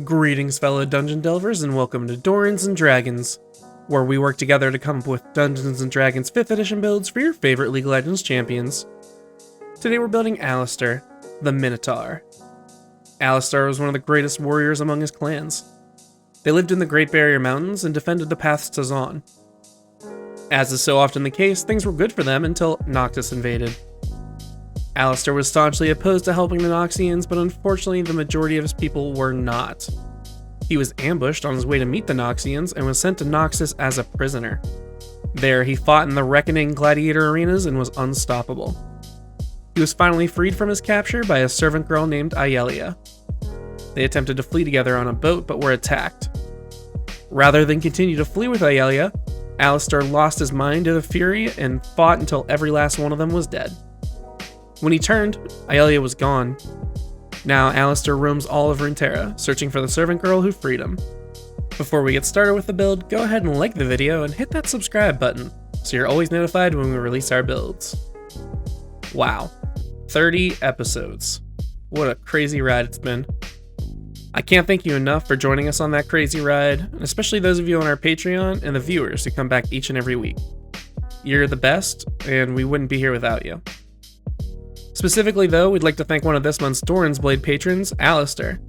Greetings, fellow Dungeon Delvers, and welcome to Dorans and Dragons, where we work together to come up with Dungeons and Dragons 5th edition builds for your favorite League of Legends champions. Today we're building Alistar, the Minotaur. Alistar was one of the greatest warriors among his clans. They lived in the Great Barrier Mountains and defended the paths to Zaun. As is so often the case, things were good for them until Noctis invaded. Alistar was staunchly opposed to helping the Noxians, but unfortunately the majority of his people were not. He was ambushed on his way to meet the Noxians and was sent to Noxus as a prisoner. There, he fought in the Reckoning gladiator arenas and was unstoppable. He was finally freed from his capture by a servant girl named Ayelia. They attempted to flee together on a boat, but were attacked. Rather than continue to flee with Ayelia, Alistar lost his mind to the fury and fought until every last one of them was dead. When he turned, Ayelia was gone. Now Alistar roams all over Runeterra, searching for the servant girl who freed him. Before we get started with the build, go ahead and like the video and hit that subscribe button, so you're always notified when we release our builds. Wow, 30 episodes. What a crazy ride it's been. I can't thank you enough for joining us on that crazy ride, and especially those of you on our Patreon and the viewers who come back each and every week. You're the best, and we wouldn't be here without you. Specifically though, we'd like to thank one of this month's Doran's Blade patrons, Alistar.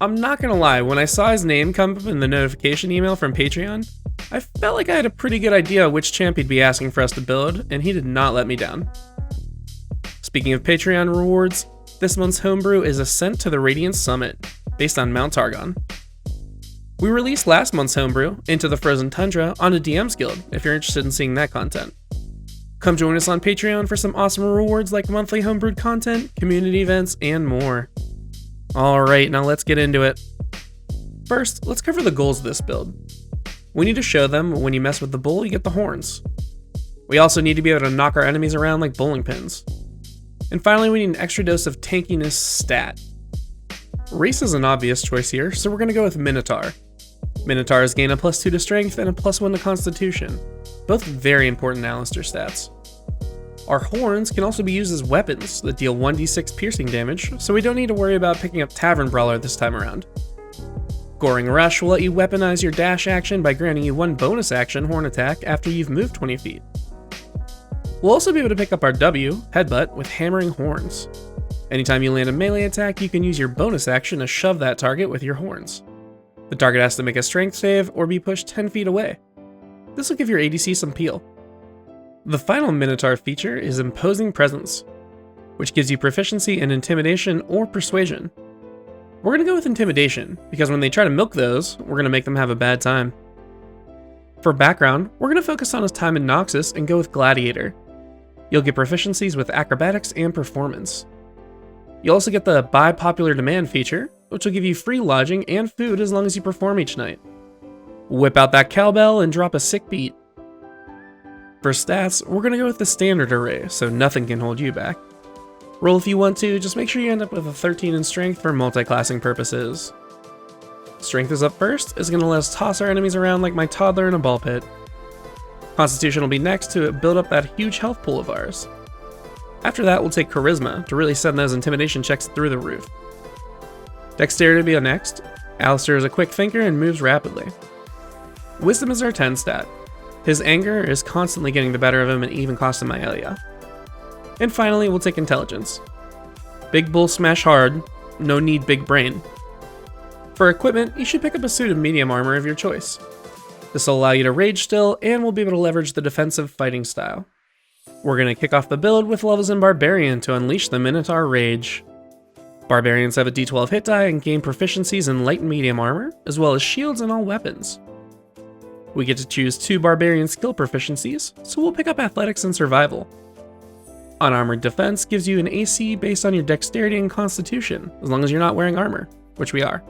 I'm not gonna lie, when I saw his name come up in the notification email from Patreon, I felt like I had a pretty good idea which champ he'd be asking for us to build, and he did not let me down. Speaking of Patreon rewards, this month's homebrew is Ascent to the Radiant Summit, based on Mount Targon. We released last month's homebrew, Into the Frozen Tundra, on a DM's Guild, if you're interested in seeing that content. Come join us on Patreon for some awesome rewards like monthly homebrewed content, community events, and more. Alright, now let's get into it. First, let's cover the goals of this build. We need to show them when you mess with the bull, you get the horns. We also need to be able to knock our enemies around like bowling pins. And finally, we need an extra dose of tankiness stat. Race is an obvious choice here, so we're going to go with Minotaur. Minotaurs gain a +2 to strength and a +1 to constitution. Both very important Alistar stats. Our horns can also be used as weapons that deal 1d6 piercing damage, so we don't need to worry about picking up Tavern Brawler this time around. Goring Rush will let you weaponize your dash action by granting you 1 bonus action horn attack after you've moved 20 feet. We'll also be able to pick up our W, Headbutt, with Hammering Horns. Anytime you land a melee attack, you can use your bonus action to shove that target with your horns. The target has to make a strength save or be pushed 10 feet away. This will give your ADC some peel. The final Minotaur feature is Imposing Presence, which gives you proficiency in Intimidation or Persuasion. We're going to go with Intimidation, because when they try to milk those, we're going to make them have a bad time. For background, we're going to focus on his time in Noxus and go with Gladiator. You'll get proficiencies with Acrobatics and Performance. You'll also get the By Popular Demand feature, which will give you free lodging and food as long as you perform each night. Whip out that cowbell and drop a sick beat. For stats, we're going to go with the standard array, so nothing can hold you back. Roll if you want to, just make sure you end up with a 13 in strength for multi-classing purposes. Strength is up first, is going to let us toss our enemies around like my toddler in a ball pit. Constitution will be next to build up that huge health pool of ours. After that, we'll take Charisma to really send those intimidation checks through the roof. Dexterity will be next. Alistar is a quick thinker and moves rapidly. Wisdom is our 10 stat. His anger is constantly getting the better of him and even cost him Ayelia. And finally, we'll take Intelligence. Big bull smash hard, no need big brain. For equipment, you should pick up a suit of medium armor of your choice. This will allow you to rage still, and we'll be able to leverage the defensive fighting style. We're going to kick off the build with levels in Barbarian to unleash the Minotaur Rage. Barbarians have a d12 hit die and gain proficiencies in light and medium armor, as well as shields and all weapons. We get to choose 2 Barbarian skill proficiencies, so we'll pick up Athletics and Survival. Unarmored Defense gives you an AC based on your Dexterity and Constitution, as long as you're not wearing armor, which we are.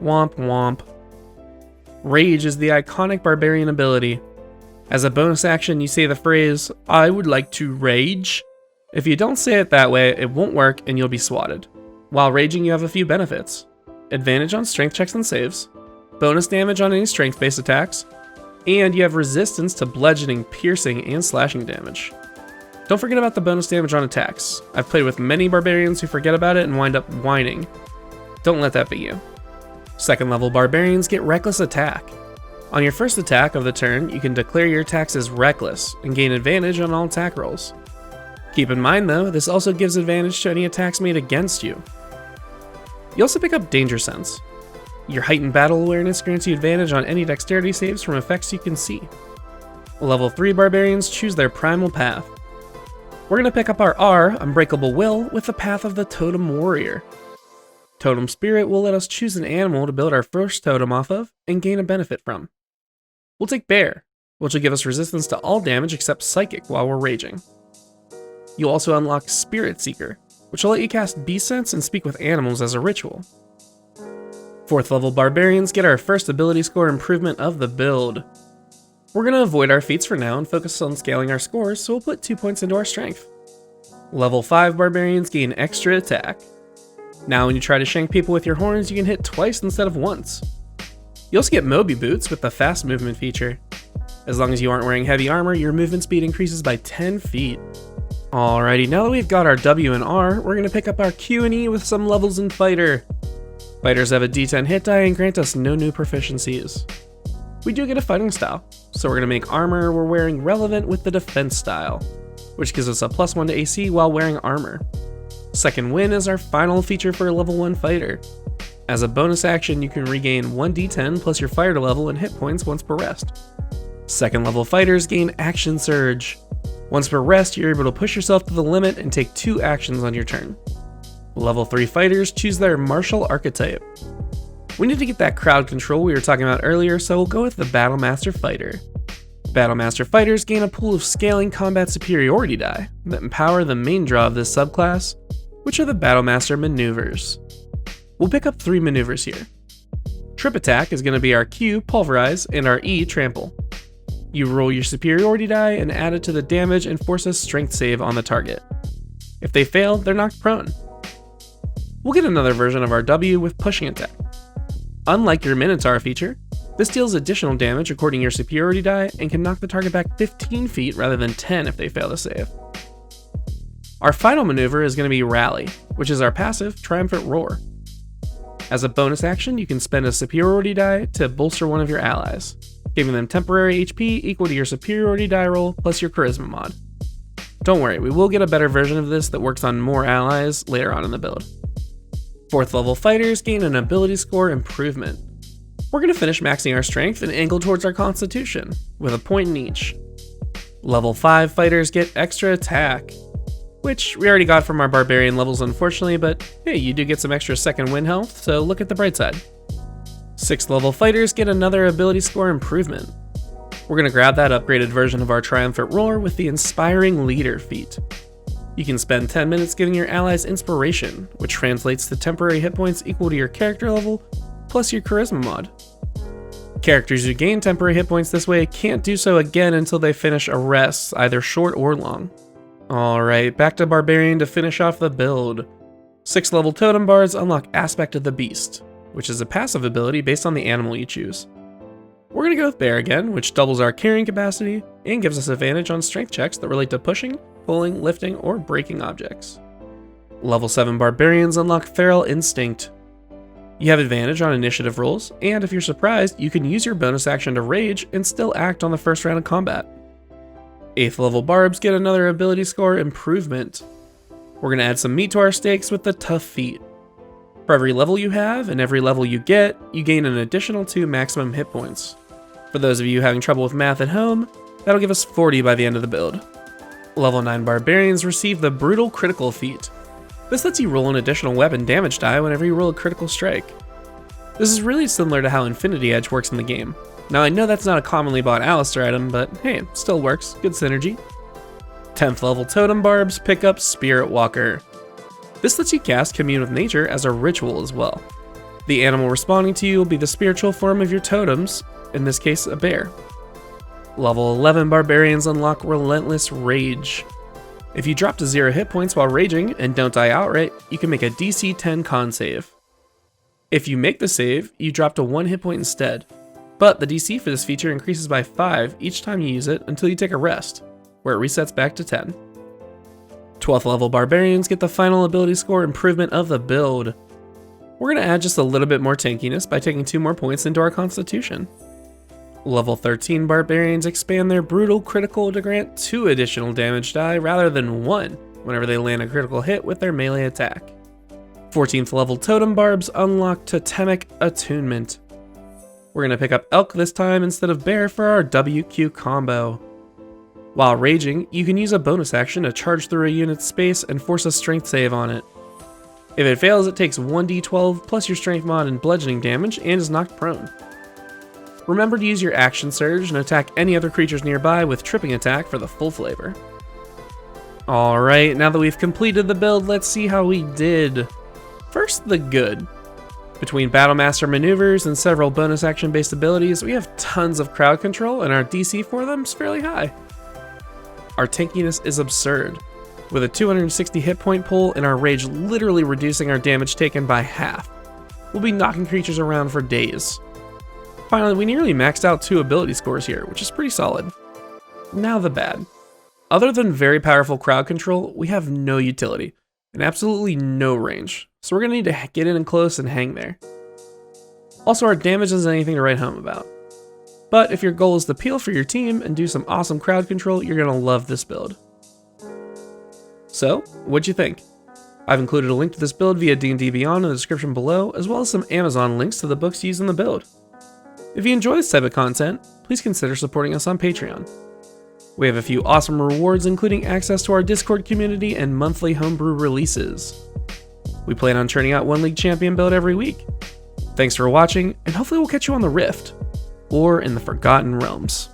Womp womp. Rage is the iconic Barbarian ability. As a bonus action, you say the phrase, "I would like to rage." If you don't say it that way, it won't work and you'll be swatted. While raging, you have a few benefits. Advantage on strength checks and saves, bonus damage on any strength-based attacks, and you have resistance to bludgeoning, piercing, and slashing damage. Don't forget about the bonus damage on attacks. I've played with many barbarians who forget about it and wind up whining. Don't let that be you. 2nd level Barbarians get Reckless Attack. On your first attack of the turn, you can declare your attacks as Reckless and gain advantage on all attack rolls. Keep in mind though, this also gives advantage to any attacks made against you. You also pick up Danger Sense. Your heightened battle awareness grants you advantage on any dexterity saves from effects you can see. Level 3 Barbarians choose their Primal Path. We're going to pick up our R, Unbreakable Will, with the Path of the Totem Warrior. Totem Spirit will let us choose an animal to build our first totem off of and gain a benefit from. We'll take Bear, which will give us resistance to all damage except Psychic while we're raging. You'll also unlock Spirit Seeker, which will let you cast Beast Sense and speak with animals as a ritual. 4th level Barbarians get our first ability score improvement of the build. We're going to avoid our feats for now and focus on scaling our scores, so we'll put 2 points into our strength. Level 5 Barbarians gain extra attack. Now when you try to shank people with your horns, you can hit twice instead of once. You also get Moby Boots with the fast movement feature. As long as you aren't wearing heavy armor, your movement speed increases by 10 feet. Alrighty, now that we've got our W and R, we're going to pick up our Q and E with some levels in Fighter. Fighters have a D10 hit die and grant us no new proficiencies. We do get a fighting style, so we're going to make armor we're wearing relevant with the defense style, which gives us a +1 to AC while wearing armor. Second Wind is our final feature for a level 1 fighter. As a bonus action, you can regain 1d10 plus your fighter level and hit points once per rest. 2nd level fighters gain Action Surge. Once per rest, you're able to push yourself to the limit and take 2 actions on your turn. Level 3 fighters choose their Martial Archetype. We need to get that crowd control we were talking about earlier, so we'll go with the Battlemaster Fighter. Battlemaster Fighters gain a pool of scaling combat superiority die that empower the main draw of this subclass, which are the Battlemaster Maneuvers. We'll pick up 3 maneuvers here. Trip Attack is going to be our Q, Pulverize, and our E, Trample. You roll your superiority die and add it to the damage and force a strength save on the target. If they fail, they're knocked prone. We'll get another version of our W with Pushing Attack. Unlike your Minotaur feature, this deals additional damage according to your superiority die and can knock the target back 15 feet rather than 10 if they fail to save. Our final maneuver is going to be Rally, which is our passive Triumphant Roar. As a bonus action, you can spend a superiority die to bolster one of your allies, giving them temporary HP equal to your superiority die roll plus your charisma mod. Don't worry, we will get a better version of this that works on more allies later on in the build. 4th level fighters gain an ability score improvement. We're going to finish maxing our strength and angle towards our constitution, with a point in each. Level 5 fighters get extra attack, which we already got from our barbarian levels unfortunately, but hey, you do get some extra 2nd Wind health, so look at the bright side. 6th level fighters get another ability score improvement. We're going to grab that upgraded version of our Triumphant Roar with the Inspiring Leader feat. You can spend 10 minutes giving your allies inspiration, which translates to temporary hit points equal to your character level, plus your charisma mod. Characters who gain temporary hit points this way can't do so again until they finish a rest, either short or long. Alright, back to Barbarian to finish off the build. 6th level Totem Bards unlock Aspect of the Beast, which is a passive ability based on the animal you choose. We're going to go with Bear again, which doubles our carrying capacity and gives us advantage on strength checks that relate to pushing, pulling, lifting, or breaking objects. Level 7 Barbarians unlock Feral Instinct. You have advantage on initiative rolls, and if you're surprised, you can use your bonus action to rage and still act on the first round of combat. 8th level Barbs get another ability score improvement. We're going to add some meat to our steaks with the Tough feat. For every level you have and every level you get, you gain an additional 2 maximum hit points. For those of you having trouble with math at home, that'll give us 40 by the end of the build. Level 9 Barbarians receive the Brutal Critical feat. This lets you roll an additional weapon damage die whenever you roll a critical strike. This is really similar to how Infinity Edge works in the game. Now I know that's not a commonly bought Alistar item, but hey, it still works, good synergy. 10th level Totem Barbs pick up Spirit Walker. This lets you cast Commune with Nature as a ritual as well. The animal responding to you will be the spiritual form of your totems, in this case a bear. Level 11 Barbarians unlock Relentless Rage. If you drop to 0 hit points while raging and don't die outright, you can make a DC 10 con save. If you make the save, you drop to 1 hit point instead, but the DC for this feature increases by 5 each time you use it until you take a rest, where it resets back to 10. 12th level Barbarians get the final ability score improvement of the build. We're going to add just a little bit more tankiness by taking 2 more points into our constitution. Level 13 barbarians expand their brutal critical to grant 2 additional damage die rather than 1 whenever they land a critical hit with their melee attack. 14th level totem barbs unlock Totemic Attunement. We're going to pick up elk this time instead of bear for our WQ combo. While raging, you can use a bonus action to charge through a unit's space and force a strength save on it. If it fails, it takes 1d12 plus your strength mod and bludgeoning damage and is knocked prone. Remember to use your action surge and attack any other creatures nearby with tripping attack for the full flavor. Alright, now that we've completed the build, let's see how we did. First, the good. Between Battlemaster maneuvers and several bonus action based abilities, we have tons of crowd control and our DC for them is fairly high. Our tankiness is absurd, with a 260 hit point pull and our rage literally reducing our damage taken by half. We'll be knocking creatures around for days. Finally, we nearly maxed out 2 ability scores here, which is pretty solid. Now the bad. Other than very powerful crowd control, we have no utility, and absolutely no range, so we're going to need to get in close and hang there. Also, our damage isn't anything to write home about. But if your goal is to peel for your team and do some awesome crowd control, you're going to love this build. So, what'd you think? I've included a link to this build via D&D Beyond in the description below, as well as some Amazon links to the books used in the build. If you enjoy this type of content, please consider supporting us on Patreon. We have a few awesome rewards, including access to our Discord community and monthly homebrew releases. We plan on churning out 1 League Champion build every week. Thanks for watching, and hopefully we'll catch you on the Rift, or in the Forgotten Realms.